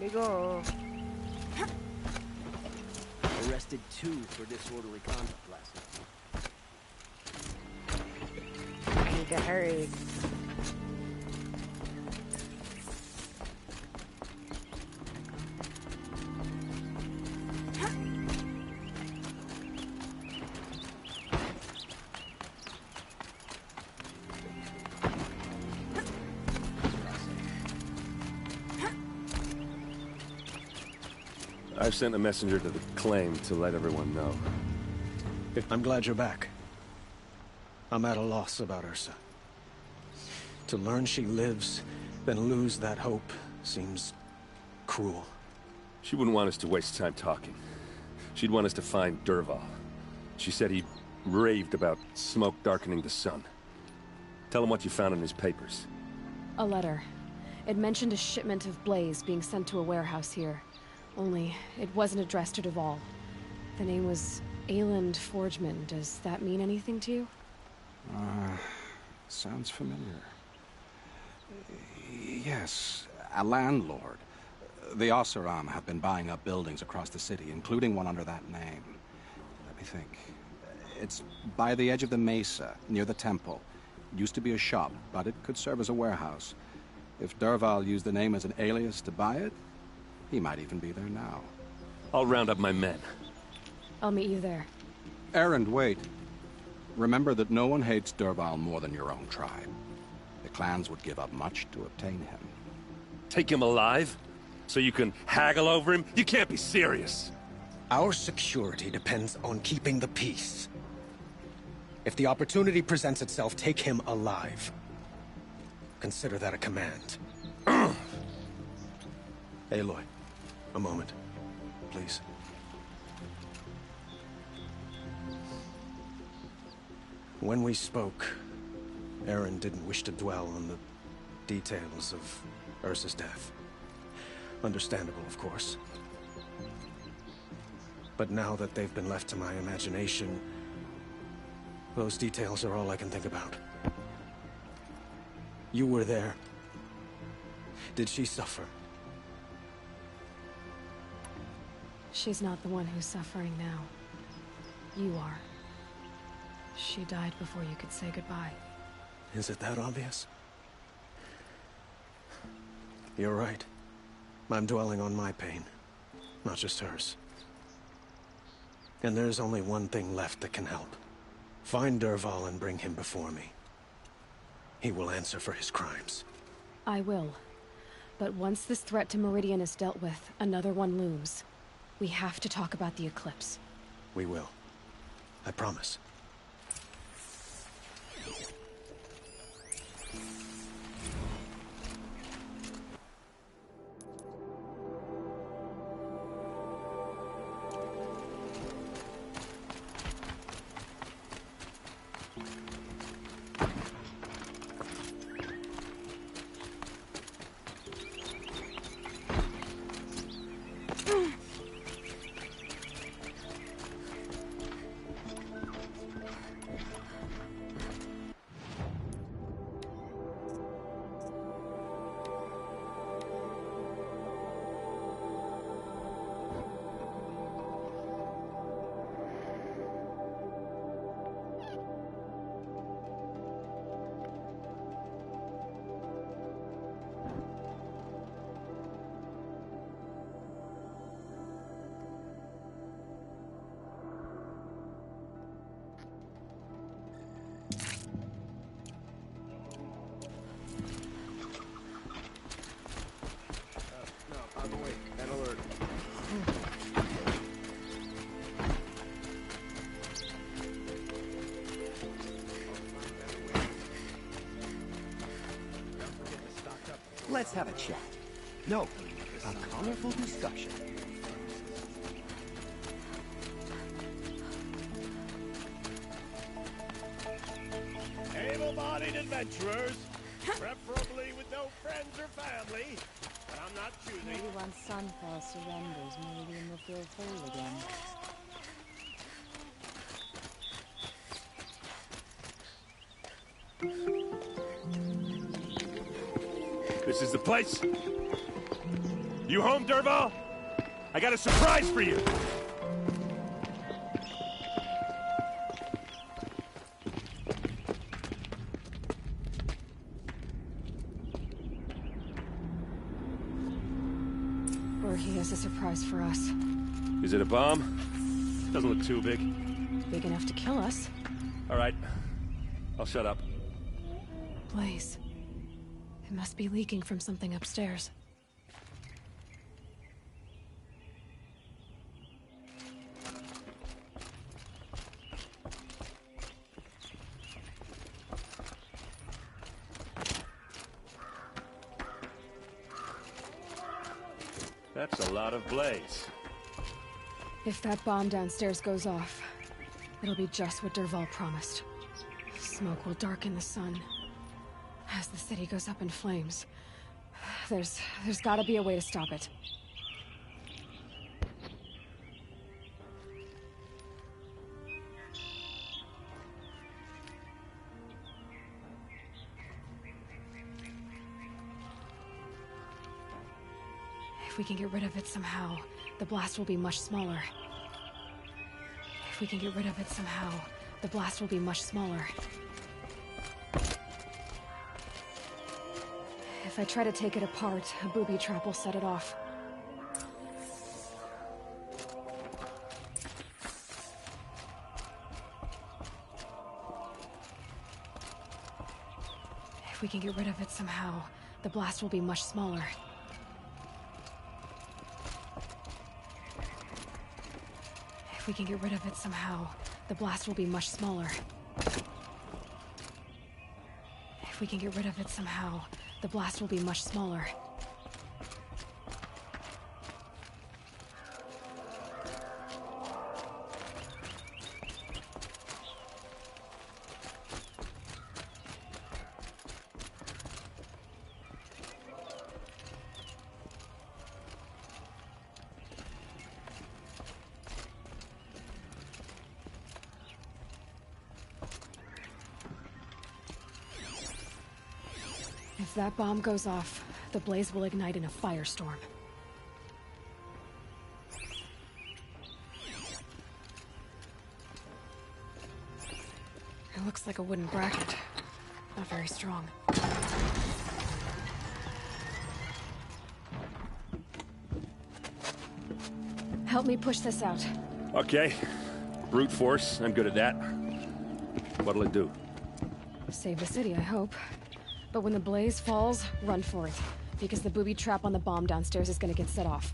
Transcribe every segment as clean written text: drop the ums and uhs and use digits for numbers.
you go. Arrested 2 for disorderly conduct last night. I need to hurry. I've sent a messenger to the claim to let everyone know. I'm glad you're back. I'm at a loss about Ursa. To learn she lives, then lose that hope, seems cruel. She wouldn't want us to waste time talking. She'd want us to find Dervahl. She said he raved about smoke darkening the sun. Tell him what you found in his papers. A letter. It mentioned a shipment of Blaze being sent to a warehouse here. Only, it wasn't addressed to Dervahl. The name was Ayland Forgeman. Does that mean anything to you? Sounds familiar. Yes, a landlord. The Oseram have been buying up buildings across the city, including one under that name. Let me think. It's by the edge of the mesa, near the temple. It used to be a shop, but it could serve as a warehouse. If Dervahl used the name as an alias to buy it, he might even be there now. I'll round up my men. I'll meet you there. Erend, wait. Remember that no one hates Dervahl more than your own tribe. The clans would give up much to obtain him. Take him alive? So you can haggle over him? You can't be serious! Our security depends on keeping the peace. If the opportunity presents itself, take him alive. Consider that a command. Aloy, a moment, please. When we spoke, Erend didn't wish to dwell on the details of Ursa's death. Understandable, of course. But now that they've been left to my imagination, those details are all I can think about. You were there. Did she suffer? She's not the one who's suffering now. You are. She died before you could say goodbye. Is it that obvious? You're right. I'm dwelling on my pain, not just hers. And there's only one thing left that can help. Find Dervahl and bring him before me. He will answer for his crimes. I will. But once this threat to Meridian is dealt with, another one looms. We have to talk about the eclipse. We will. I promise. Let's have a chat. No, a colorful discussion. Able-bodied adventurers, preferably with no friends or family, but I'm not choosing. Maybe once Sunfall surrenders, Meridian will feel whole again. This is the place? You home, Dervahl? I got a surprise for you! Or he has a surprise for us. Is it a bomb? Doesn't look too big. Big enough to kill us. All right. I'll shut up. Blaze. It must be leaking from something upstairs. That's a lot of blaze. If that bomb downstairs goes off, it'll be just what Dervahl promised. Smoke will darken the sun. As the city goes up in flames, there's gotta be a way to stop it. If we can get rid of it somehow, the blast will be much smaller. If we can get rid of it somehow, the blast will be much smaller. If I try to take it apart, a booby trap will set it off. If we can get rid of it somehow, the blast will be much smaller. If we can get rid of it somehow, the blast will be much smaller. If we can get rid of it somehow, the blast will be much smaller. If that bomb goes off, the blaze will ignite in a firestorm. It looks like a wooden bracket. Not very strong. Help me push this out. Okay. Brute force, I'm good at that. What'll it do? Save the city, I hope. But when the blaze falls, run for it. Because the booby trap on the bomb downstairs is gonna get set off.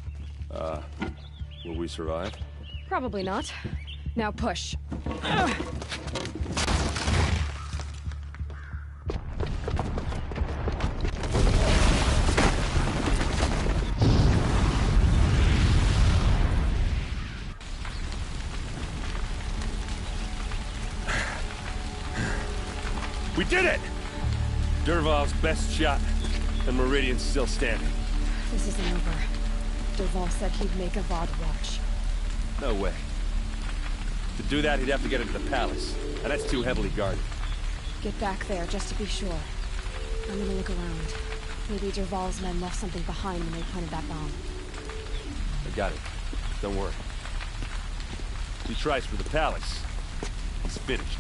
Will we survive? Probably not. Now push. Ugh. We did it! Dervahl's best shot, and Meridian's still standing. This isn't over. Dervahl said he'd make Avad watch. No way. To do that, he'd have to get into the palace, and that's too heavily guarded. Get back there, just to be sure. I'm gonna look around. Maybe Dervahl's men left something behind when they planted that bomb. I got it. Don't worry. If he tries for the palace, he's finished.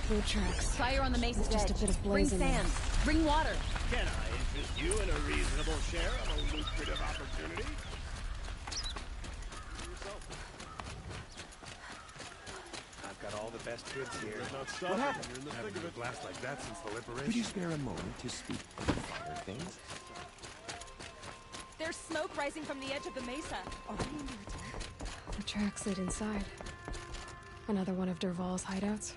Food tracks. Fire on the mesa's Just a edge. bit of Bring blaze in there. sand. Bring water. Can I interest you in a reasonable share of a lucrative opportunity? I've got all the best goods here. What happened? You're in the thick of a blast like that since the liberation. Could you spare a moment to speak of the finer things? There's smoke rising from the edge of the mesa. Are we under attack? The tracks lead inside. Another one of Dervahl's hideouts.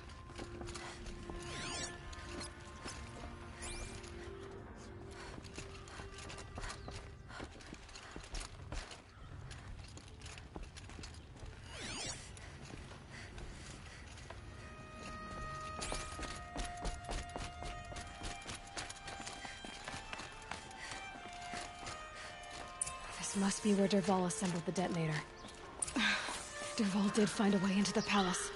This must be where Dervahl assembled the detonator. Dervahl did find a way into the palace.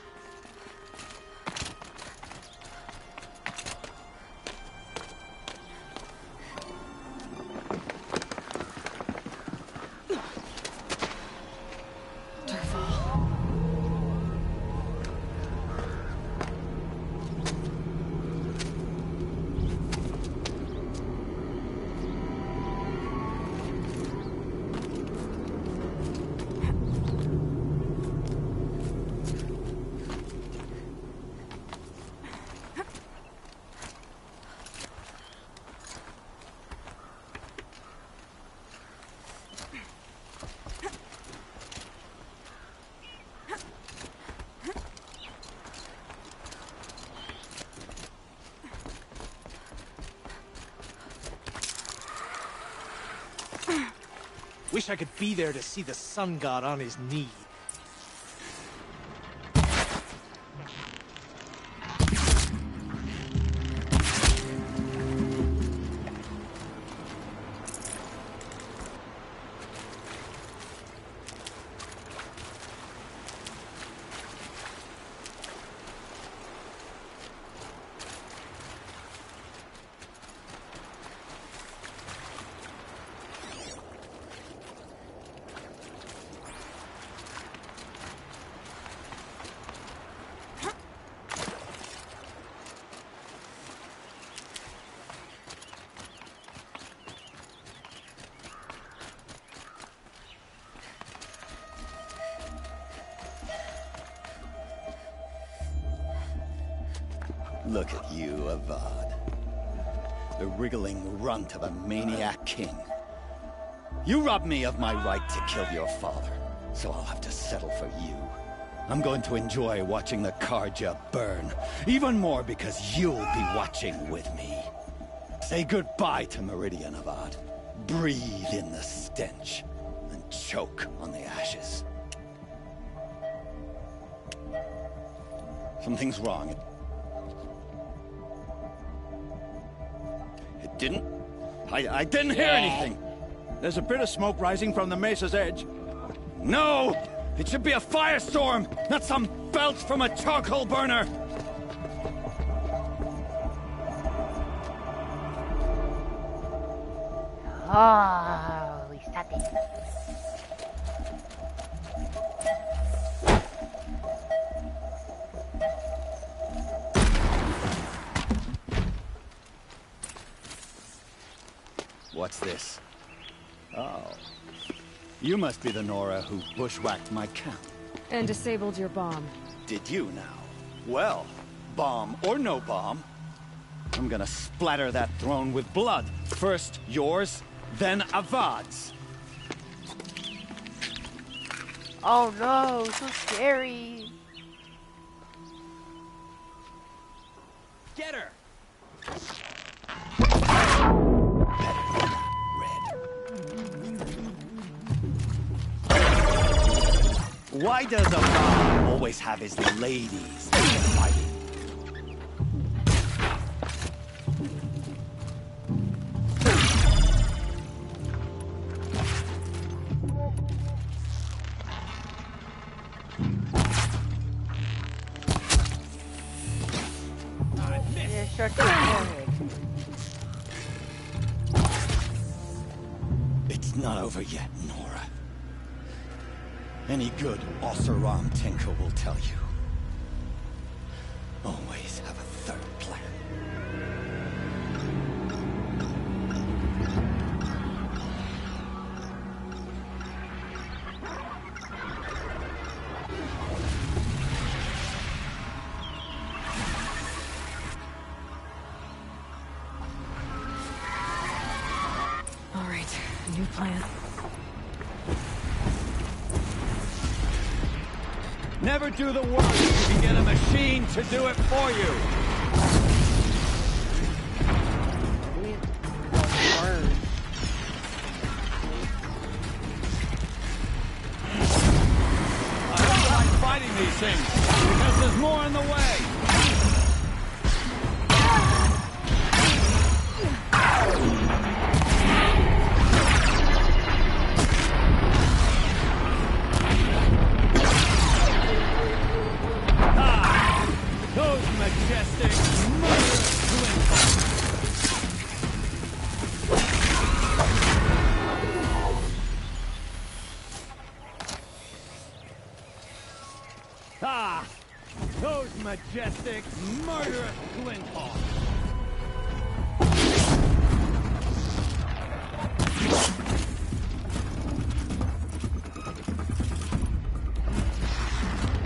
Wish I could be there to see the sun god on his knee. Look at you, Avad. The wriggling runt of a maniac king. You robbed me of my right to kill your father, so I'll have to settle for you. I'm going to enjoy watching the Carja burn, even more because you'll be watching with me. Say goodbye to Meridian, Avad. Breathe in the stench, and choke on the ashes. Something's wrong. It didn't? I didn't hear anything. There's a bit of smoke rising from the mesa's edge. No! It should be a firestorm, not some belch from a charcoal burner! Oh, estate. What's this? Oh. You must be the Nora who bushwhacked my camp. And disabled your bomb. Did you now? Well, bomb or no bomb, I'm gonna splatter that throne with blood. First yours, then Avad's. Oh no, so scary. Get her! Why does Avad always have his ladies fighting? Yeah, short forehead. It's not over yet, Nora. Any good Oseram tinker will tell you. Always have a third plan. New plan. Never do the work if you can get a machine to do it for you. I don't like fighting these things because there's more in the way. Those majestic, murderous twin Ah! Those majestic, murderous twin paws!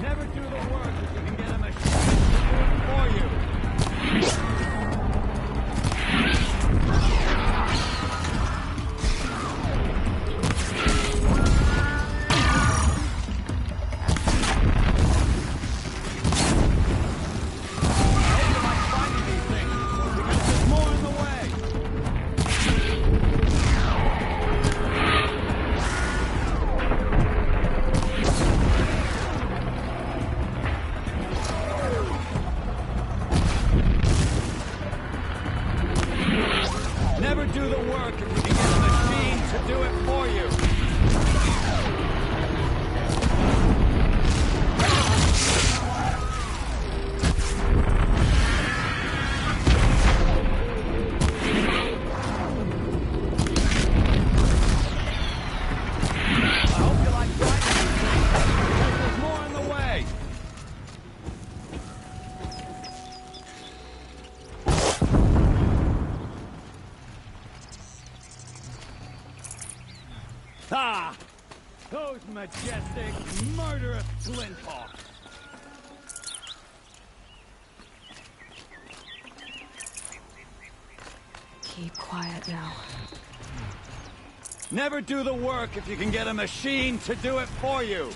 Never do the work if you can get a machine to do it for you. Never do the work if you can get a machine to do it for you. I hope you like fighting these things, because there's more in the way. Ah! Those majestic, murderous glint hawks! Keep quiet now. Never do the work if you can get a machine to do it for you!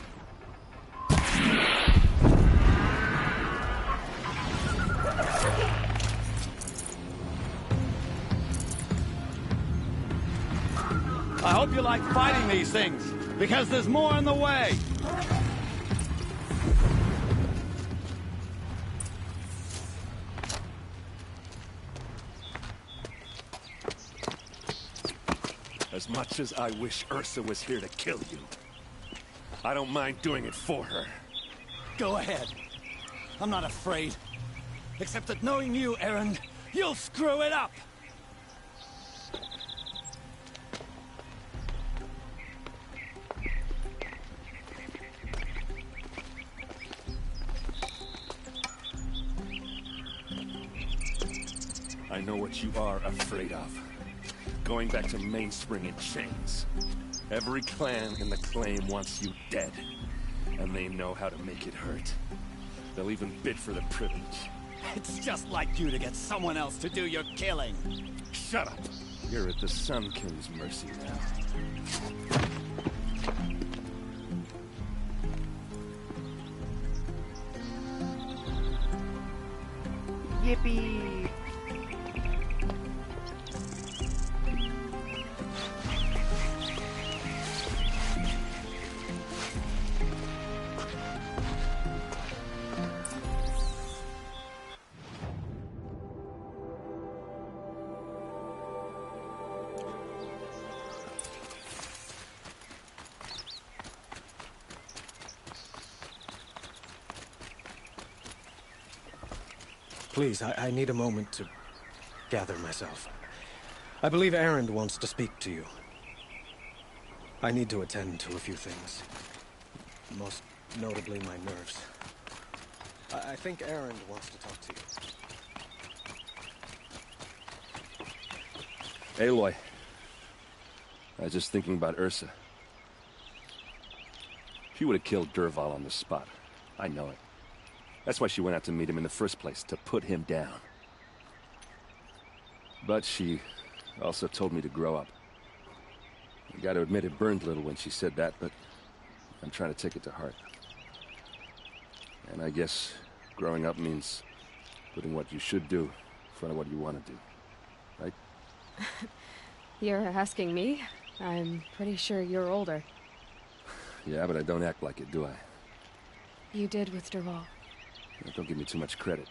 I hope you like fighting these things, because there's more in the way! As much as I wish Ursa was here to kill you, I don't mind doing it for her. Go ahead. I'm not afraid. Except that knowing you, Erend, you'll screw it up! I know what you are afraid of. Going back to Mainspring in chains. Every clan in the Claim wants you dead. And they know how to make it hurt. They'll even bid for the privilege. It's just like you to get someone else to do your killing. Shut up! You're at the Sun King's mercy now. Yippee! Please, I need a moment to gather myself. I believe Erend wants to speak to you. I need to attend to a few things. Most notably, my nerves. I think Erend wants to talk to you. Aloy. I was just thinking about Ursa. She would have killed Dervahl on the spot. I know it. That's why she went out to meet him in the first place, to put him down. But she also told me to grow up. I gotta admit it burned a little when she said that, but I'm trying to take it to heart. And I guess growing up means putting what you should do in front of what you want to do, right? You're asking me? I'm pretty sure you're older. Yeah, but I don't act like it, do I? You did with Dervahl. Don't give me too much credit.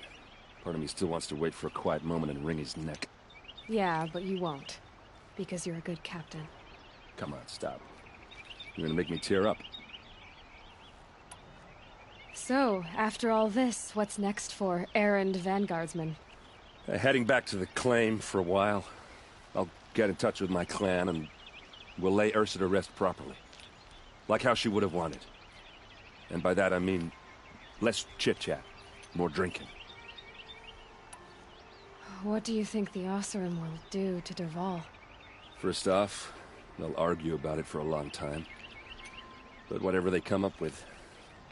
Part of me still wants to wait for a quiet moment and wring his neck. Yeah, but you won't. Because you're a good captain. Come on, stop. You're gonna make me tear up. So, after all this, what's next for errand vanguardsman? Heading back to the claim for a while. I'll get in touch with my clan and we'll lay Ursa to rest properly. Like how she would have wanted. And by that I mean less chit-chat, more drinking. What do you think the Oseram will do to Dervahl? First off, they'll argue about it for a long time. But whatever they come up with,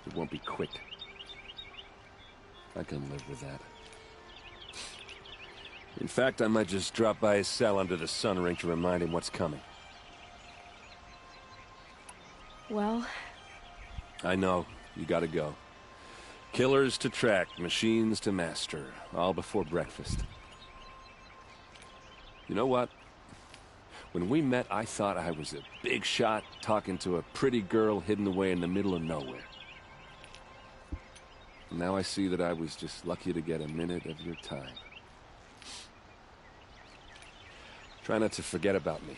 it won't be quick. I can live with that. In fact, I might just drop by his cell under the sun ring to remind him what's coming. Well? I know. You gotta go. Killers to track, machines to master. All before breakfast. You know what? When we met, I thought I was a big shot talking to a pretty girl hidden away in the middle of nowhere. Now I see that I was just lucky to get a minute of your time. Try not to forget about me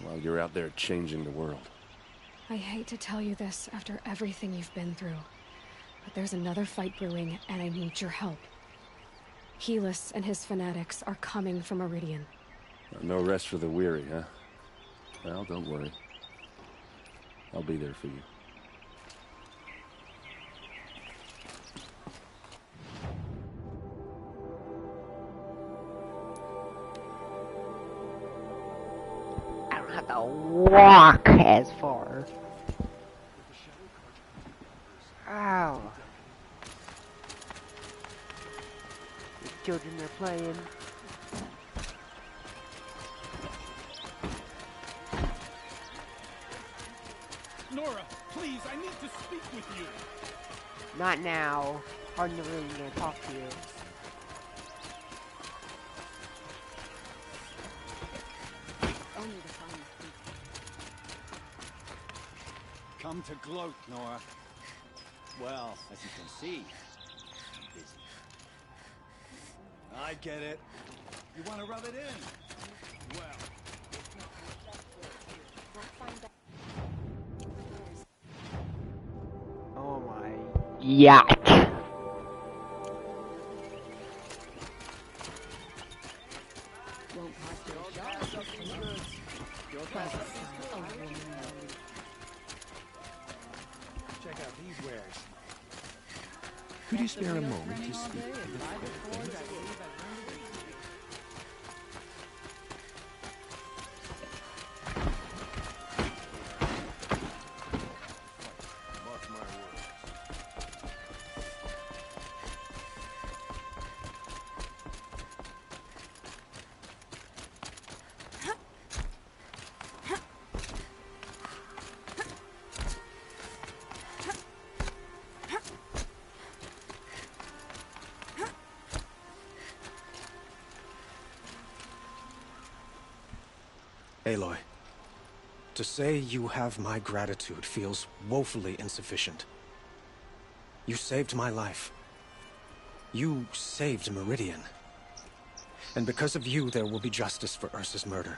while you're out there changing the world. I hate to tell you this after everything you've been through, but there's another fight brewing and I need your help. Helis and his fanatics are coming for Meridian. No rest for the weary, huh? Well, don't worry. I'll be there for you. I don't have to walk as far. Ow. The children are playing. Nora, please, I need to speak with you. Not now. I'm not really gonna talk to you. Come to gloat, Nora. Well, as you can see, I'm busy. I get it. You want to rub it in? Well. Oh my yacht. Check out these wares. Could you spare a moment to speak to the friend? Mark my words. Aloy, to say you have my gratitude feels woefully insufficient. You saved my life. You saved Meridian. And because of you, there will be justice for Ursa's murder.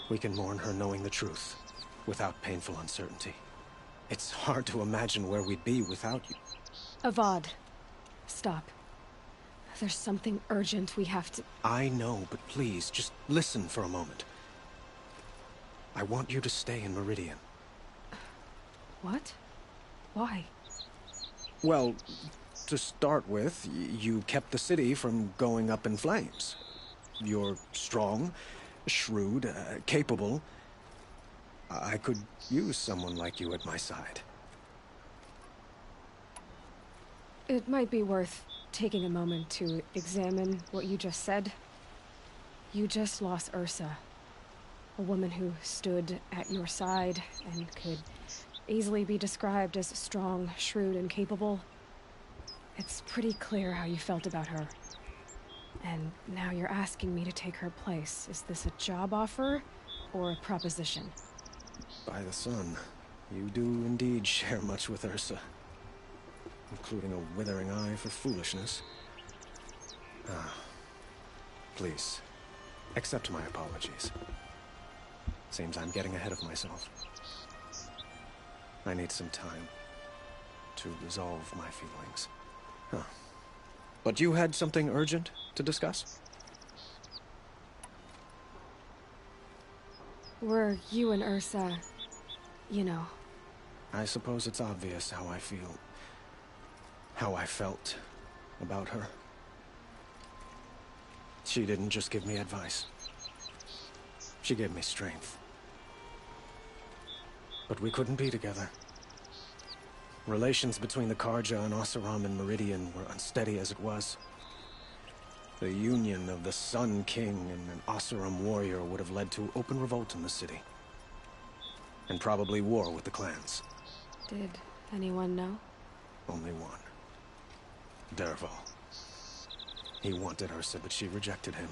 We can mourn her knowing the truth, without painful uncertainty. It's hard to imagine where we'd be without you. Avad, stop. There's something urgent we have to... I know, but please, just listen for a moment. I want you to stay in Meridian. What? Why? Well, to start with, you kept the city from going up in flames. You're strong, shrewd, capable. I could use someone like you at my side. It might be worth taking a moment to examine what you just said. You just lost Ursa. A woman who stood at your side and could easily be described as strong, shrewd, and capable. It's pretty clear how you felt about her. And now you're asking me to take her place. Is this a job offer or a proposition? By the sun, you do indeed share much with Ursa, including a withering eye for foolishness. Please, accept my apologies. Seems I'm getting ahead of myself. I need some time to resolve my feelings. But you had something urgent to discuss? Were you and Ursa, you know? I suppose it's obvious how I feel. How I felt about her. She didn't just give me advice. She gave me strength. But we couldn't be together. Relations between the Carja and Oseram and Meridian were unsteady as it was. The union of the Sun King and an Oseram warrior would have led to open revolt in the city. And probably war with the clans. Did anyone know? Only one. Dervahl. He wanted Ursa, but she rejected him.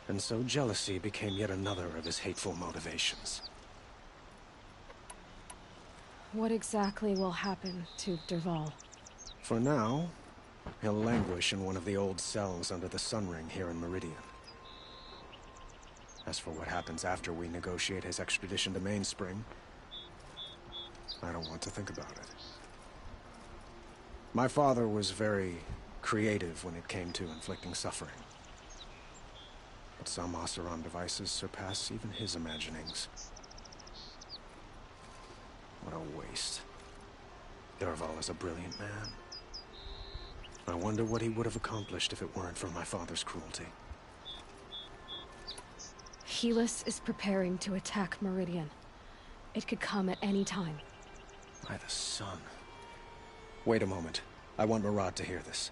And so jealousy became yet another of his hateful motivations. What exactly will happen to Dervahl? For now, he'll languish in one of the old cells under the Sun Ring here in Meridian. As for what happens after we negotiate his extradition to Mainspring, I don't want to think about it. My father was very creative when it came to inflicting suffering. But some Oseram devices surpass even his imaginings. What a waste. Dervahl is a brilliant man. I wonder what he would have accomplished if it weren't for my father's cruelty. Helis is preparing to attack Meridian. It could come at any time. By the sun. Wait a moment. I want Murad to hear this.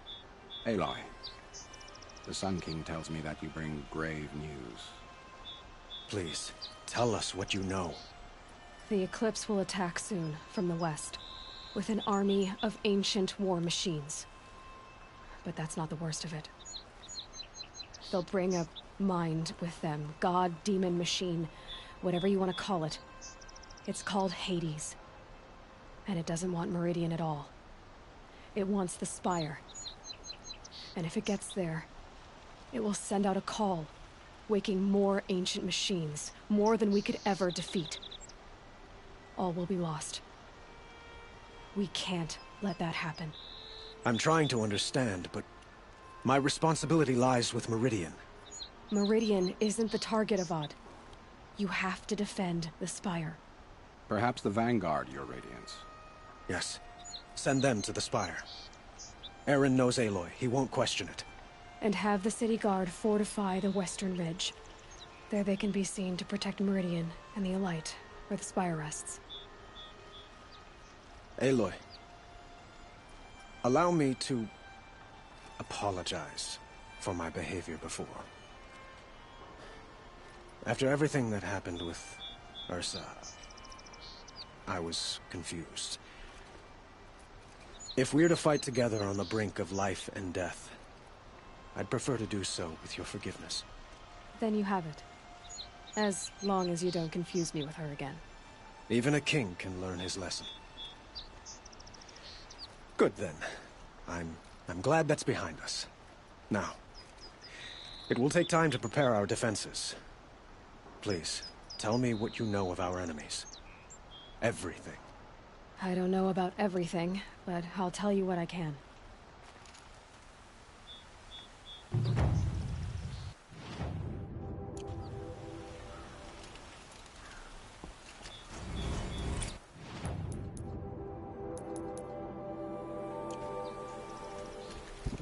Aloy, the Sun King tells me that you bring grave news. Please, tell us what you know. The Eclipse will attack soon, from the west, with an army of ancient war machines. But that's not the worst of it. They'll bring a mind with them, god, demon, machine, whatever you want to call it. It's called Hades. And it doesn't want Meridian at all. It wants the Spire. And if it gets there, it will send out a call, waking more ancient machines, more than we could ever defeat. All will be lost. We can't let that happen. I'm trying to understand, but my responsibility lies with Meridian. Meridian isn't the target, Avad. You have to defend the Spire. Perhaps the Vanguard, Your Radiance. Yes. Send them to the Spire. Eren knows Aloy. He won't question it. And have the City Guard fortify the Western Ridge. There they can be seen to protect Meridian and the Elite, where the Spire rests. Aloy, allow me to apologize for my behavior before. After everything that happened with Ursa, I was confused. If we're to fight together on the brink of life and death, I'd prefer to do so with your forgiveness. Then you have it. As long as you don't confuse me with her again. Even a king can learn his lesson. Good then. I'm glad that's behind us. Now, it will take time to prepare our defenses. Please, tell me what you know of our enemies. Everything. I don't know about everything, but I'll tell you what I can.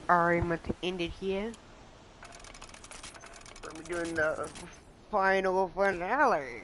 Alright, I'm going to end it here. We're doing the final finale.